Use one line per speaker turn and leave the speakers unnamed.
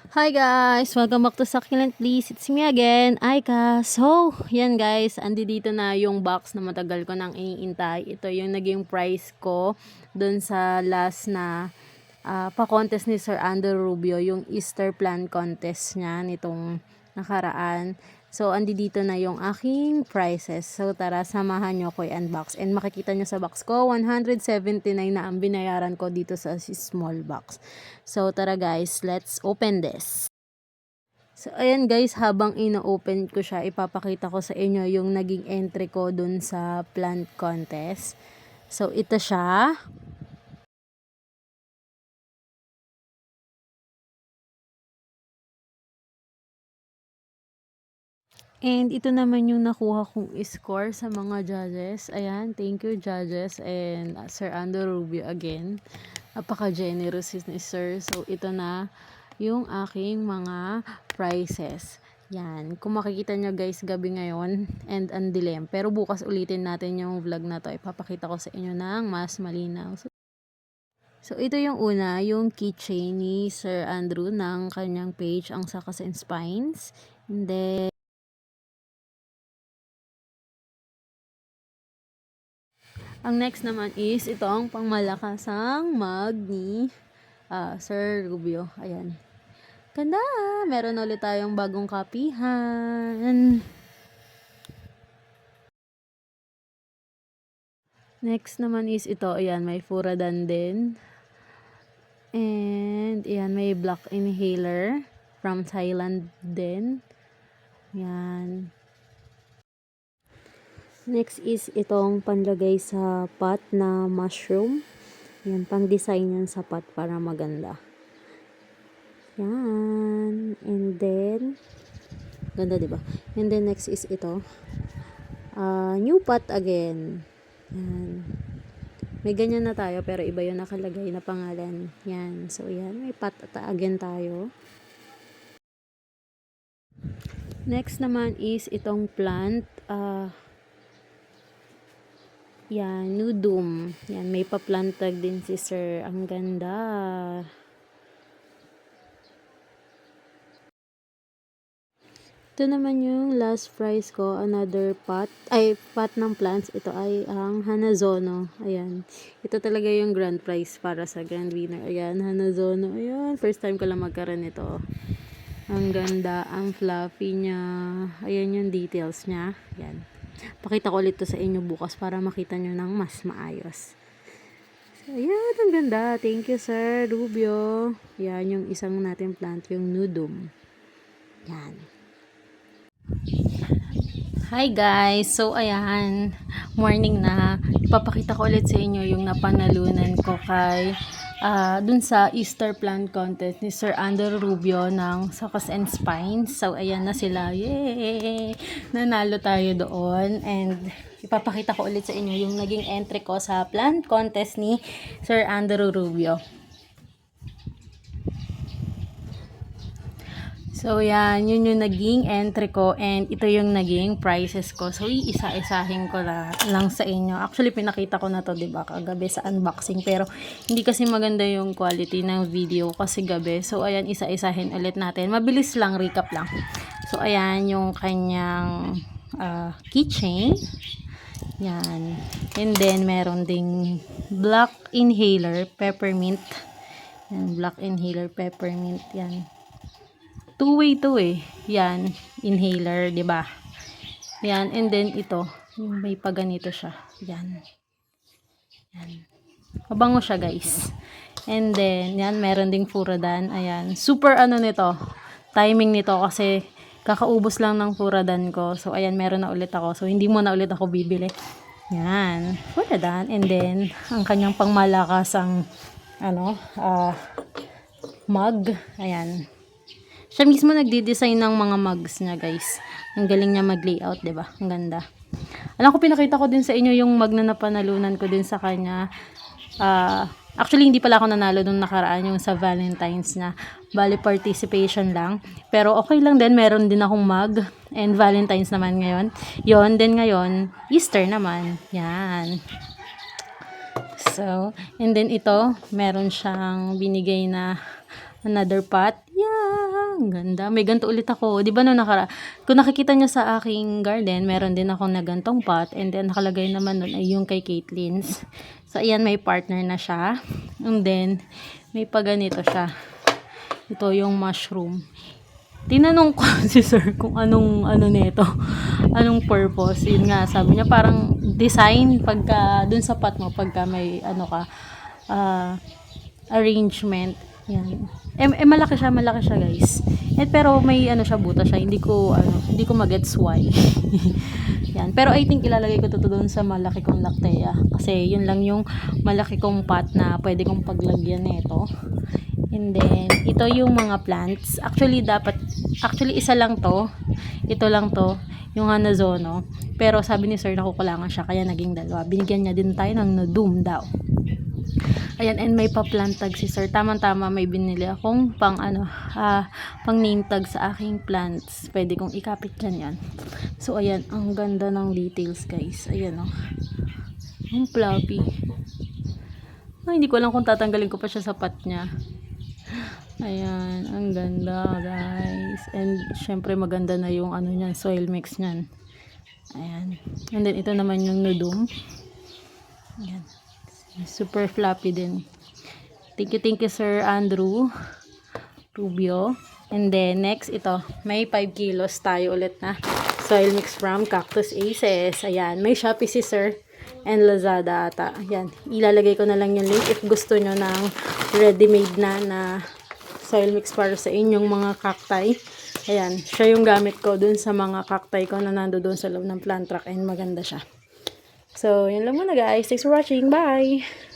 Hi guys! Welcome back to Succulent Please. It's me again, Aika. So, yan guys, andi dito na yung box na matagal ko nang iniintay. Ito yung naging price ko dun sa last na pa-contest ni Sir Andrew Rubio, yung Easter plant contest niya nitong nakaraan. So, andi dito na yung aking prices. So, tara, samahan nyo ko i-unbox. And makikita nyo sa box ko, 179 na ang binayaran ko dito sa small box. So, tara guys, let's open this. So, ayan guys, habang ino-open ko siya, ipapakita ko sa inyo yung naging entry ko dun sa plant contest. So, ito siya. And ito naman yung nakuha kong score sa mga judges. Ayan, thank you judges and Sir Andrew Rubio again. Napaka-generous ni Sir. So, ito na yung aking mga prizes. Yan. Kung makikita nyo guys, gabi ngayon and ang dilim. Pero bukas ulitin natin yung vlog na to. Ipapakita ko sa inyo ng mas malinaw. So, ito yung una, yung keychain ni Sir Andrew ng kanyang page, ang Sakas and Spines. And then, ang next naman is itong pangmalakasang mug ni Sir Rubio. Ayan. Ganda! Meron ulit tayong bagong kapihan. Next naman is ito. Ayan, may Furadan din. And, ayan, may black inhaler from Thailand din. Ayan. Next is itong panlagay sa pot na mushroom. Yan, pang design yan sa pot para maganda. Yan. And then, ganda diba? And then next is ito. New pot again. Yan. May ganyan na tayo pero iba yung nakalagay na pangalan. Yan. So, yan. May pot again tayo. Next naman is itong plant. Yan, Nudum. Yan, may pa-plantag din si Sir. Ang ganda. Ito naman yung last prize ko. Another pot. Ay, pot ng plants. Ito ay ang Hanazono. Ayan. Ito talaga yung grand prize para sa grand winner. Ayan, Hanazono. Ayan, first time ko lang magkaroon ito. Ang ganda. Ang fluffy niya. Ayan yung details niya. Ayan. Pakita ko ulit to sa inyo bukas para makita nyo ng mas maayos. So, ayan, ang ganda. Thank you, Sir Rubio. Yan, yung isang natin plant, yung Nudum. Yan. Hi guys! So, ayan, morning na. Ipapakita ko ulit sa inyo yung napanalunan ko kay dun sa Easter plant contest ni Sir Andrew Rubio ng Sakas and Spines. So, ayan na sila. Yay! Nanalo tayo doon. And, ipapakita ko ulit sa inyo yung naging entry ko sa plant contest ni Sir Andrew Rubio. So, yan. Yun yung naging entry ko. And ito yung naging prices ko. So, iisa-isahin ko lang sa inyo. Actually, pinakita ko na to, diba, kagabi sa unboxing. Pero, hindi kasi maganda yung quality ng video kasi gabi. So, ayan, isa-isahin ulit natin. Mabilis lang, recap lang. So, ayan, yung kanyang keychain. Yan. And then, meron ding black inhaler, peppermint. Yan, black inhaler, peppermint. Yan. Two-way to eh. Yan, inhaler, 'di ba? Yan, and then ito, yung may paganito siya. Yan. Yan. Mabango siya, guys. And then, yan, meron ding Furadan. Ayan. Super ano nito. Timing nito kasi kakaubos lang ng Furadan ko. So, ayan, meron na ulit ako. So, hindi mo na ulit ako bibili. Yan. Furadan. And then, ang kanyang pangmalakasang mug. Ayan. Siya mismo nagdi-design ng mga mugs niya, guys. Ang galing niya mag-layout, 'di ba? Ang ganda. Alam ko, pinakita ko din sa inyo yung mug na napanalunan ko din sa kanya. Actually, hindi pala ako nanalo nung nakaraan yung sa Valentine's na. Bali, participation lang. Pero okay lang din. Meron din akong mug. And Valentine's naman ngayon. Yon din ngayon, Easter naman. Yan. So, and then ito, meron siyang binigay na another pot. Yeah! Ang ganda. May ganito ulit ako. Di ba no kung nakikita nyo sa aking garden, meron din ako na gantong pot. And then nakalagay naman nun ay yung kay Caitlin's. So ayan, may partner na siya. And then, may paganito siya. Ito yung mushroom. Tinanong ko si sir kung anong nito. Anong purpose. Yun nga, sabi niya parang design pagka dun sa pot mo, pagka may arrangement. Yan. Malaki siya guys. Pero may siya, buta siya. Hindi ko magets why. Yan. Pero I think ilalagay ko to doon sa malaki kong lactea. Kasi yun lang yung malaki kong pot na pwede kong paglagyan nito. And then, ito yung mga plants. Actually, isa lang to. Ito lang to. Yung Hanazono. Pero sabi ni sir na kukulangan siya. Kaya naging dalawa. Binigyan niya din tayo ng Nodum daw. Ayan, and may pa-plant tag si sir. Tamang-tama, may binili akong pang name tag sa aking plants. Pwede kong ikapit dyan yan. So, ayan, ang ganda ng details, guys. Ayan, oh. Ang fluffy. Ay, hindi ko alam kung tatanggalin ko pa siya sa pot niya. Ayan, ang ganda, guys. And, syempre, maganda na yung niyan, soil mix niyan. Ayan. And then, ito naman yung Nodum. Ayan. Super floppy din. Thank you Sir Andrew Rubio. And then next ito, may 5 kilos tayo ulit na soil mix from Cactus Aces. Ayan, may Shopee si Sir and Lazada ata. Ayan, ilalagay ko na lang yung link if gusto nyo ng ready-made na soil mix para sa inyong mga cacti. Ayan, siya yung gamit ko dun sa mga cacti ko na nando dun sa loob ng plant truck and maganda siya. So, yun lang muna guys. Thanks for watching. Bye!